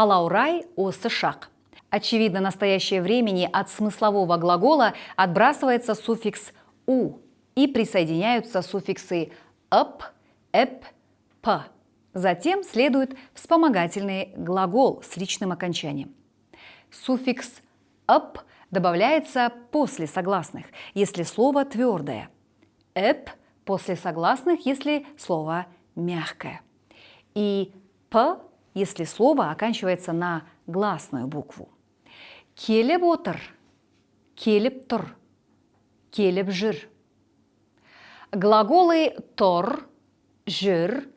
Қалаурай осы шақ. Очевидно, в настоящее времени от смыслового глагола отбрасывается суффикс «у» и присоединяются суффиксы «ып», «эп», «п». Затем следует вспомогательный глагол с личным окончанием. Суффикс «ып» добавляется после согласных, если слово твердое. «Эп» после согласных, если слово мягкое. И «п», если слово оканчивается на гласную букву. Келіп отыр, келіп тұр, келіп жүр. Глаголы «тұр», «жүр»,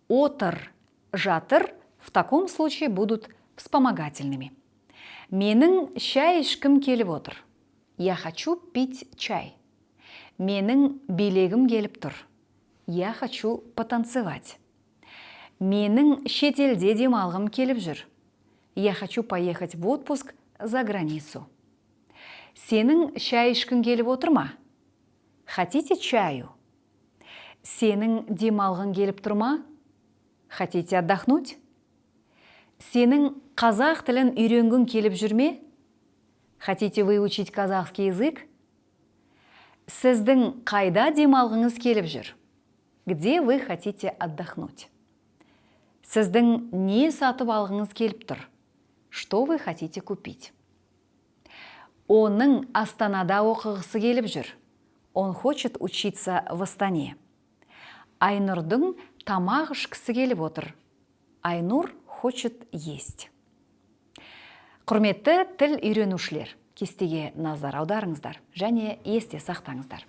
«отыр», «жатыр» в таком случае будут вспомогательными. Менің шай ішкім келіп отыр. Я хочу пить чай. Менің билегім келіп тұр. Я хочу потанцевать. Менің шетелде демалғым келіп жүр. Я хочу поехать в отпуск за границу. Сенің шай ішкің келіп отыр ма? Хотите чаю? Сенің демалғың келіп тұр ма? Хотите отдохнуть? Сенің қазақ тілін үйренгің келіп жүр ме? Хотите выучить казахский язык? Сіздің қайда демалғыңыз келіп жүр? Где вы хотите отдохнуть? Сіздің не сатып алғыңыз келіп тұр? Что вы хотите купить? Оның Астанада оқығысы келіп жүр. Он хочет учиться в Астане. Айнұрдың тамақ ішкісі келіп отыр. Айнұр хочет есть. Құрметті тіл үйренушілер, кестеге назар аударыңыздар және есте сақтаңыздар.